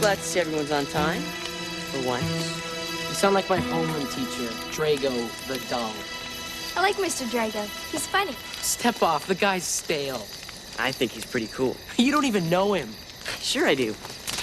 glad to see everyone's on time. For once. You sound like my homeroom teacher, Drago the Dull. I like Mr. Drago. He's funny. Step off, the guy's stale. I think he's pretty cool. You don't even know him. Sure I do.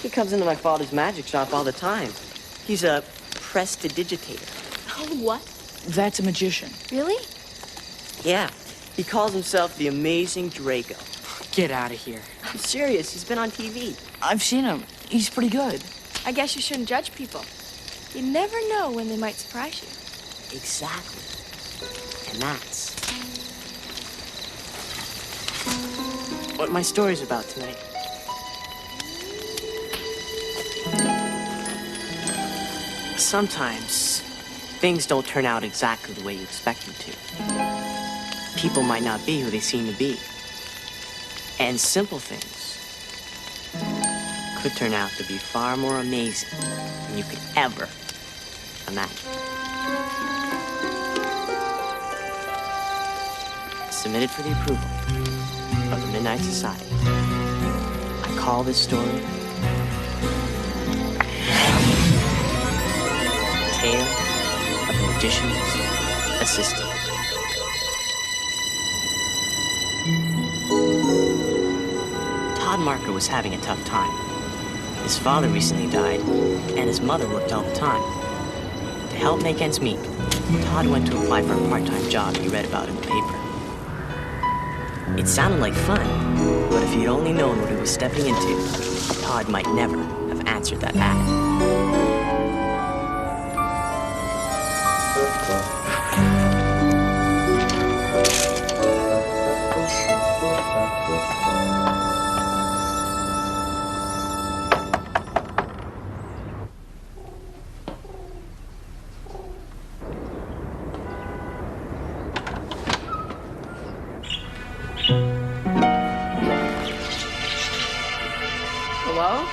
He comes into my father's magic shop all the time. He's a prestidigitator. Oh, what? That's a magician. Really? Yeah. He calls himself the Amazing Drago. Get out of here. I'm serious. He's been on TV. I've seen him. He's pretty good. I guess you shouldn't judge people. You never know when they might surprise you. Exactly. And that's What my story's about tonight. sometimes things don't turn out exactly the way you expect them to. People might not be who they seem to be. And simple things could turn out to be far more amazing than you could ever imagine. Submitted for the approval of the Midnight Society. I call this story Tale of the Magician's Assistant. Todd Marker was having a tough time. His father recently died, and his mother worked all the time. To help make ends meet, Todd went to apply for a part-time job he read about in the paper. It sounded like fun, but if he'd only known what he was stepping into, Todd might never have answered that ad. Hello?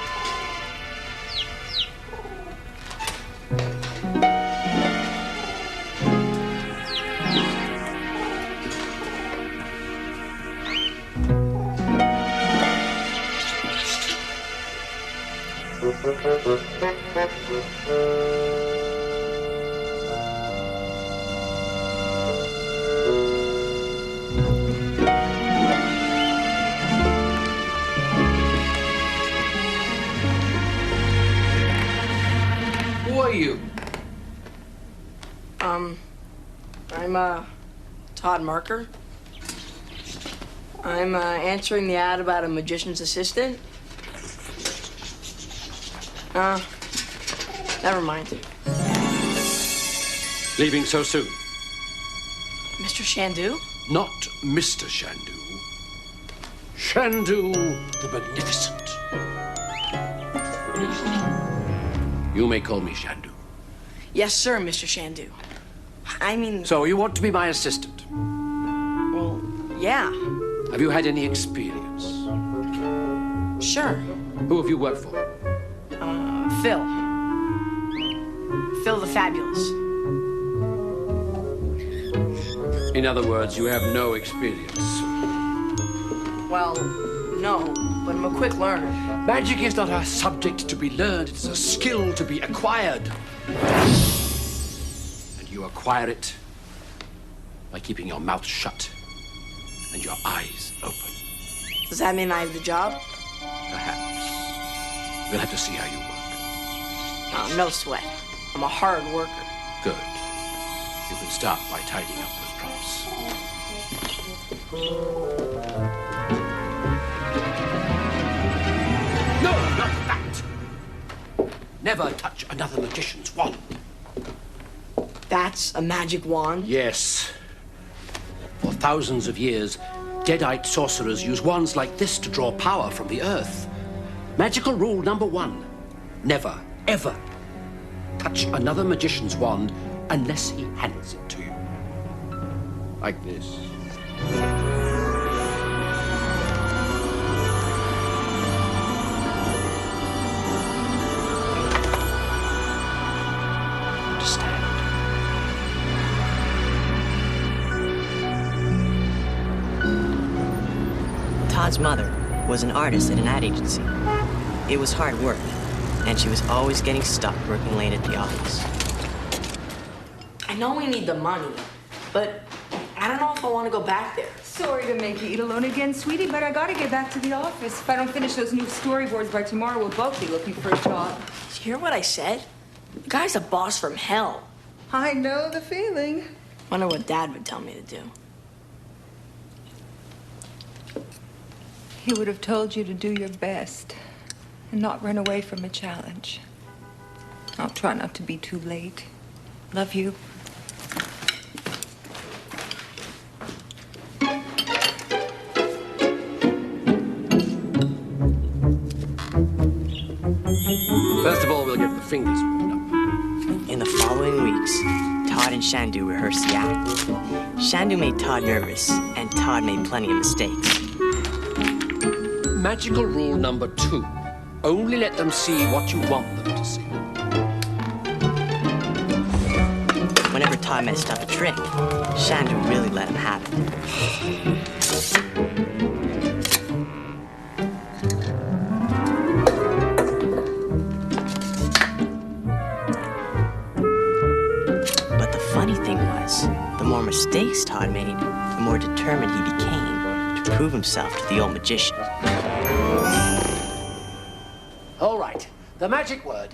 Who are you? I'm Todd Marker. I'm answering the ad about a magician's assistant. Never mind. Leaving so soon? Mr. Shandu? Not Mr. Shandu. Shandu the Magnificent. You may call me Shandu. Yes, sir, Mr. Shandu. I mean, So you want to be my assistant? well, yeah, Have you had any experience? sure. Who have you worked for? Phil. Phil the Fabulous. In other words, you have no experience. Well, no, but I'm a quick learner. Magic is not a subject to be learned, it's a skill to be acquired. And you acquire it by keeping your mouth shut and your eyes open. Does that mean I have the job? Perhaps. We'll have to see how you work. No sweat. I'm a hard worker. Good. You can start by tidying up those props. No, not that! Never touch another magician's wand. That's a magic wand? Yes. For thousands of years, Deadite sorcerers use wands like this to draw power from the earth. Magical rule number 1. Never, ever touch another magician's wand unless he hands it to you. Like this. Understand? Todd's mother was an artist at an ad agency. It was hard work, and she was always getting stuck working late at the office. I know we need the money, but I don't know if I want to go back there. Sorry to make you eat alone again, sweetie, but I gotta get back to the office. If I don't finish those new storyboards by tomorrow, we'll both be looking for a job. Did you hear what I said? The guy's a boss from hell. I know the feeling. Wonder what Dad would tell me to do. He would have told you to do your best and not run away from a challenge. I'll try not to be too late. Love you. First of all, we'll get the fingers warmed up. In the following weeks, Todd and Shandu rehearsed the act. Shandu made Todd nervous, and Todd made plenty of mistakes. Magical rule number 2. Only let them see what you want them to see. Whenever Todd messed up a trick, Shandu really let him have it. But the funny thing was, the more mistakes Todd made, the more determined he became to prove himself to the old magician. All right, the magic word.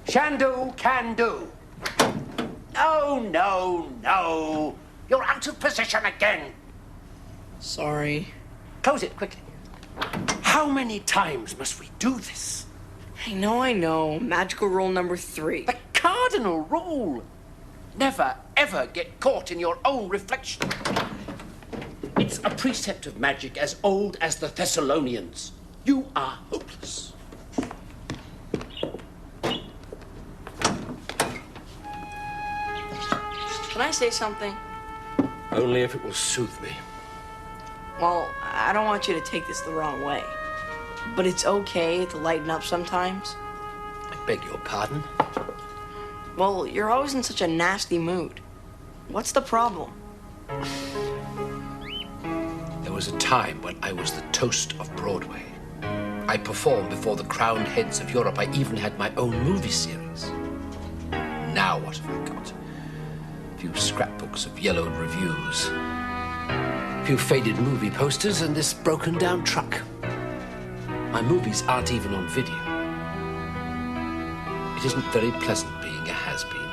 Shandu can do. No, no, no. You're out of position again. Sorry. Close it quickly. How many times must we do this? I know. Magical rule number 3. The cardinal rule. Never, ever get caught in your own reflection. It's a precept of magic as old as the Thessalonians. You are hopeless. Can I say something? Only if it will soothe me. Well, I don't want you to take this the wrong way. But it's okay to lighten up sometimes. I beg your pardon? Well, you're always in such a nasty mood. What's the problem? There was a time when I was the toast of Broadway. I performed before the crowned heads of Europe. I even had my own movie series. Now what have I got? A few scrapbooks of yellowed reviews, a few faded movie posters, and this broken-down truck. My movies aren't even on video. It isn't very pleasant being a has-been.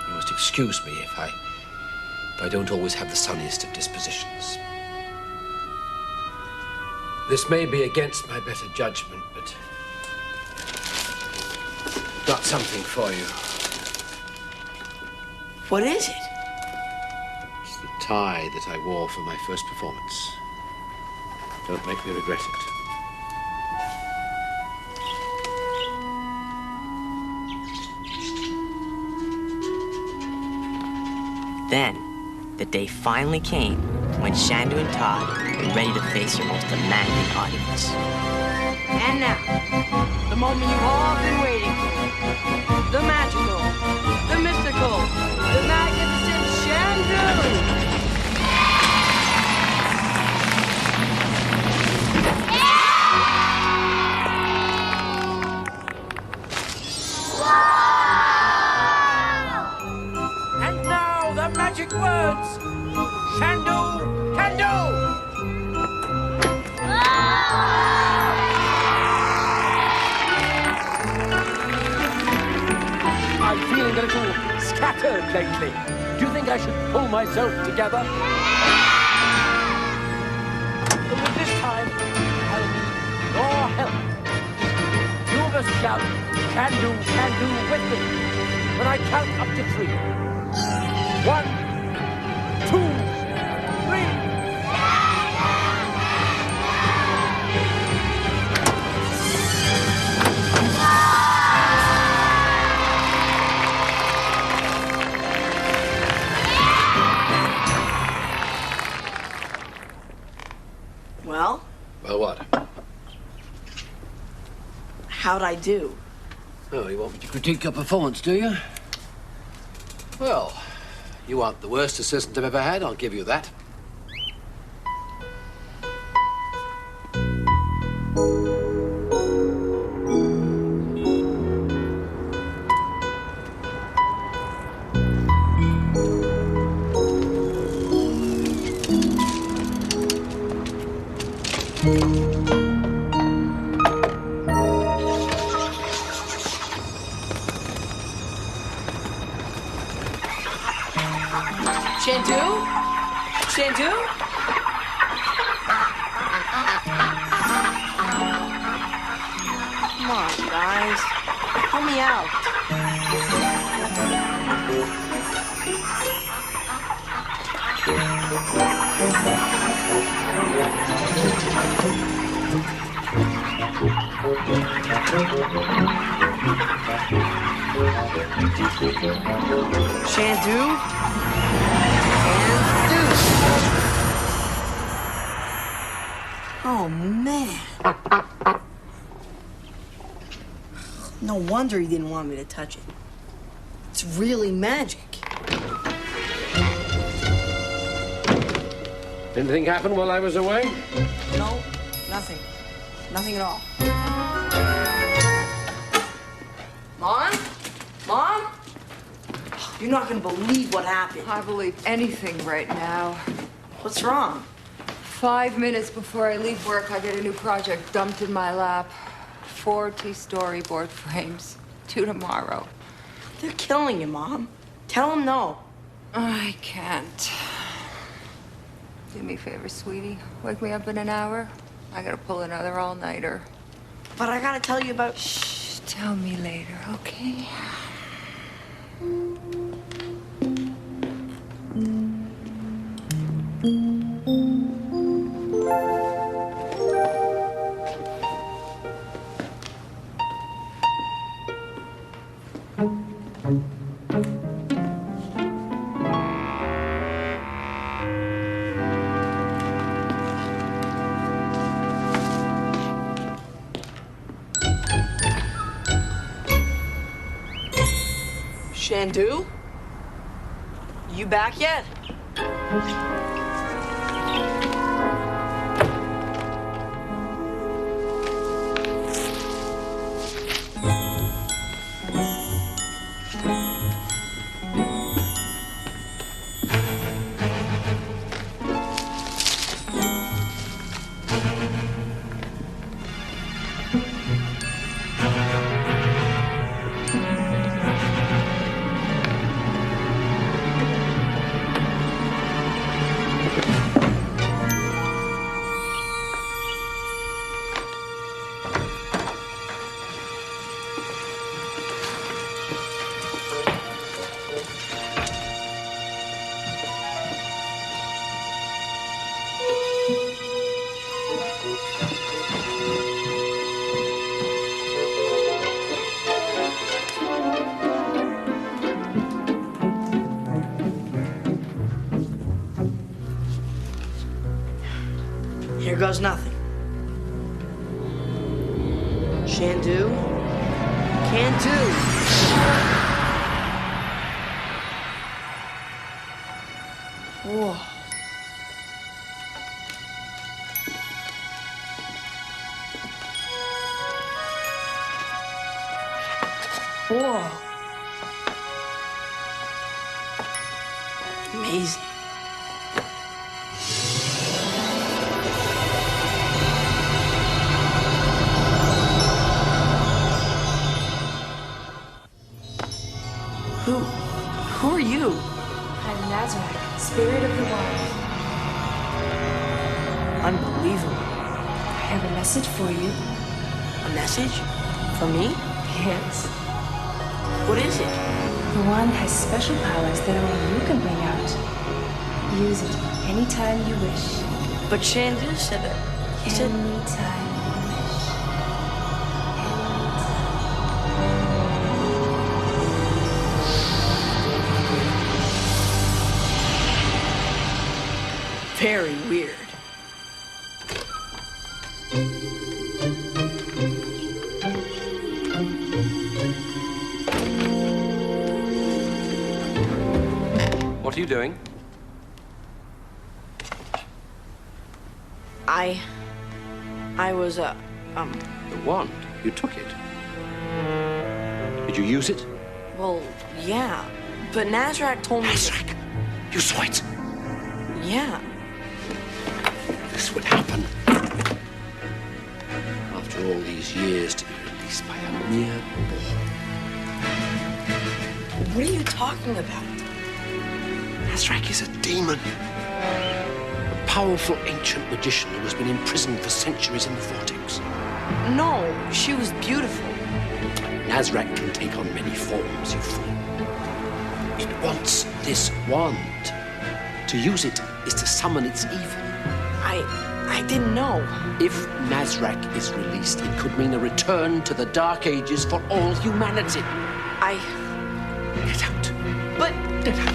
You must excuse me if I don't always have the sunniest of dispositions. This may be against my better judgment, but got something for you. What is it? It's the tie that I wore for my first performance. Don't make me regret it. Then, the day finally came when Shandu and Todd were ready to face their most demanding audience. And now, the moment you've all been waiting for. The magical, the mystical, the magnificent Shandu! And now the magic words. Shandu can do. I'm feeling a little scattered lately. Do you think I should pull myself together? But this time, I need your help. You must shout, can do with me. When I count up to 3. 1, 2, 3. Well, what? How'd I do? Oh, you want me to critique your performance, do you? Well, you aren't the worst assistant I've ever had, I'll give you that. Shandu? Come on, guys. Help me out. Shandu? Oh, man. No wonder he didn't want me to touch it. It's really magic. Anything happen while I was away? No, nothing. Nothing at all. Mom? Mom? You're not gonna believe what happened. I believe anything right now. What's wrong? 5 minutes before I leave work, I get a new project dumped in my lap. 40 storyboard frames. Due tomorrow. They're killing you, Mom. Tell them no. I can't. Do me a favor, sweetie. Wake me up in an hour. I gotta pull another all-nighter. But I gotta tell you about... Shh, tell me later, okay? Shandu? You back yet? Here goes nothing. Shandu? Can't do. Whoa. Whoa. Amazing. Who are you? I'm Nazareth, spirit of the wild. Unbelievable. I have a message for you. A message? For me? Yes. What is it? The wand has special powers that only you can bring out. Use it anytime you wish. But Shandu said that. He said... Anytime you wish. Very weird. What are you doing? I was, The wand. You took it. Did you use it? well, yeah. But Nazrak told me... Nazrak! You saw it! Yeah. This would happen. After all these years, to be released by a mere boy. What are you talking about? Nazrak is a demon. powerful ancient magician who has been imprisoned for centuries in the vortex. No, she was beautiful. Nazrak can take on many forms, you fool. It wants this wand. To use it is to summon its evil. I didn't know. If Nazrak is released, it could mean a return to the Dark Ages for all humanity. Get out. But... Get out.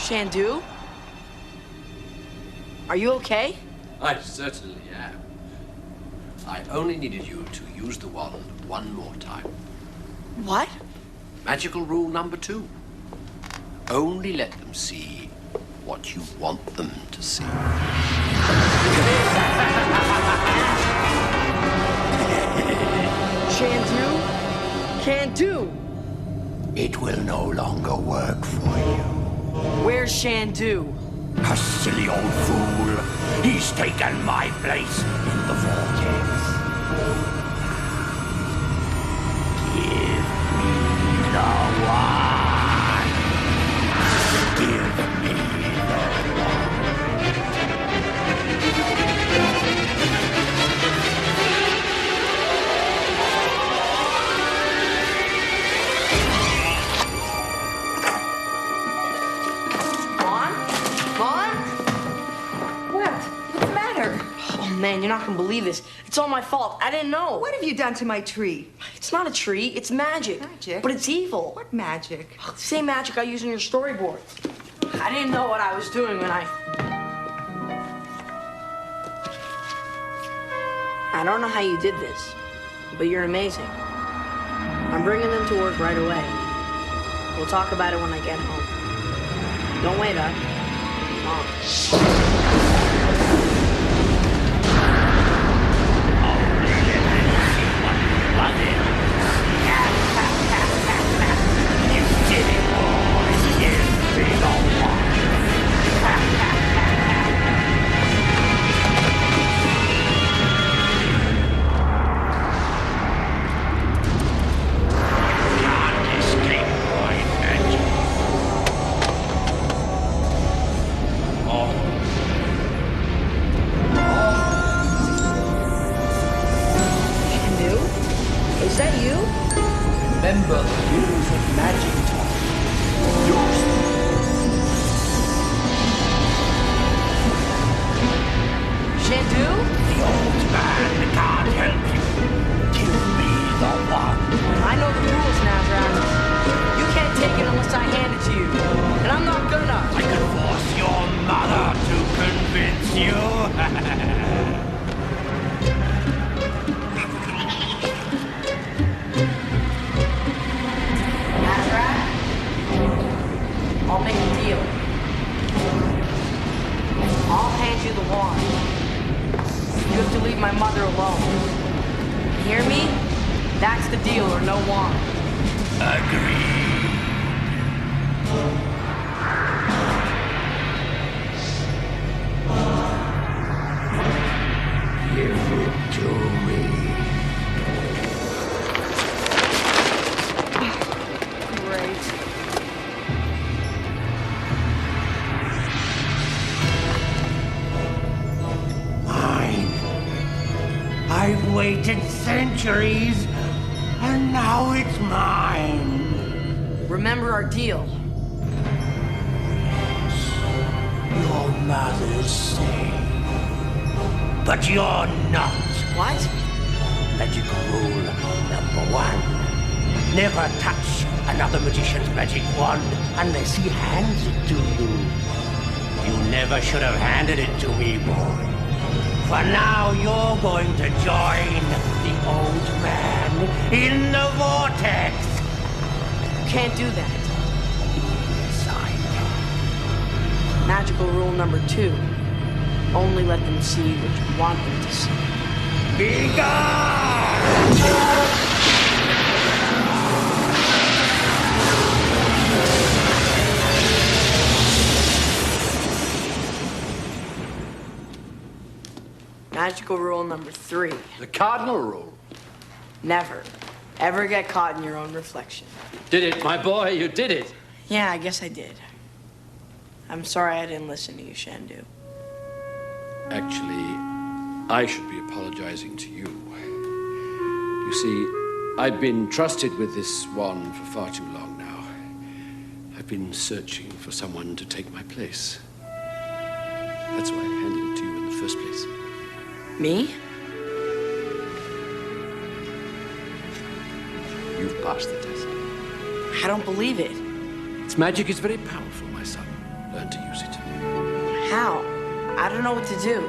Shandu? Are you okay? I certainly am. I only needed you to use the wand one more time. What? Magical rule number 2. Only let them see what you want them to see. Shandu? Can't do. It will no longer work for you. Where's Shandu? A silly old fool. He's taken my place in the vortex. Give me the wand. Give me the wand. Man, you're not gonna believe this. It's all my fault. I didn't know. What have you done to my tree? It's not a tree. It's magic. Magic? But it's evil. What magic? The same magic I use in your storyboard. I didn't know what I was doing when I don't know how you did this, but you're amazing. I'm bringing them to work right away. We'll talk about it when I get home. Don't wait up. Come on. Remember the rules of magic, Todd. Use them. Shandu? The old man can't help you. Give me the wand. I know the rules, Nazrak. You can't take it unless I hand it to you. And I'm not gonna. I can force your mother to convince you. I'll make a deal. I'll hand you the wand. You have to leave my mother alone. You hear me? That's the deal or no wand. Agreed. Give it to me. I've waited centuries, and now it's mine. Remember our deal. your mother's say. But you're not. What? Magical rule number 1. Never touch another magician's magic wand unless he hands it to you. You never should have handed it to me, boy. For now, you're going to join the old man in the vortex. You can't do that. Yes, I can. Magical rule number 2. Only let them see what you want them to see. Be gone! Magical rule number 3. The cardinal rule. Never, ever get caught in your own reflection. Did it, my boy, you did it. Yeah, I guess I did. I'm sorry I didn't listen to you, Shandu. Actually, I should be apologizing to you. You see, I've been trusted with this wand for far too long now. I've been searching for someone to take my place. That's why I handed it to you in the first place. Me? You've passed the test. I don't believe it. Its magic is very powerful, my son. Learn to use it. How? I don't know what to do.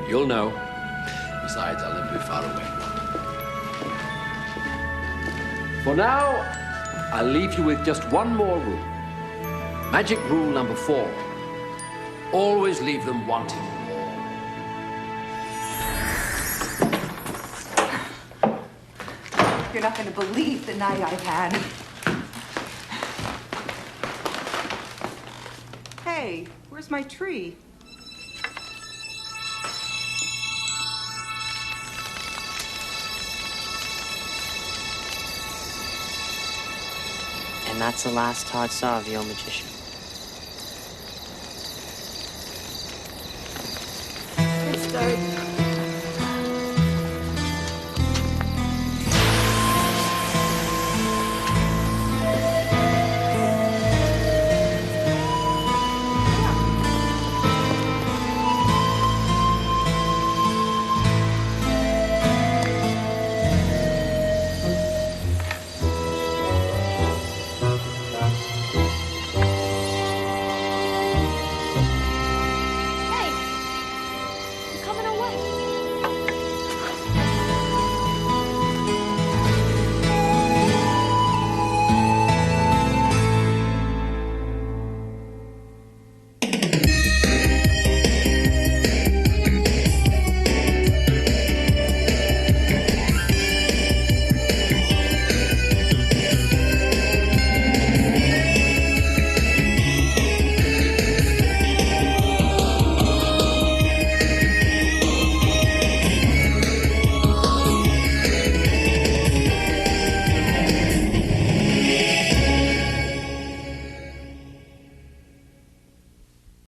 You'll know. Besides, I'll never be far away. For now, I'll leave you with just one more rule. Magic rule number 4. Always leave them wanting more. You're not going to believe the night I've had. Hey, where's my tree? And that's the last Todd saw of the old magician.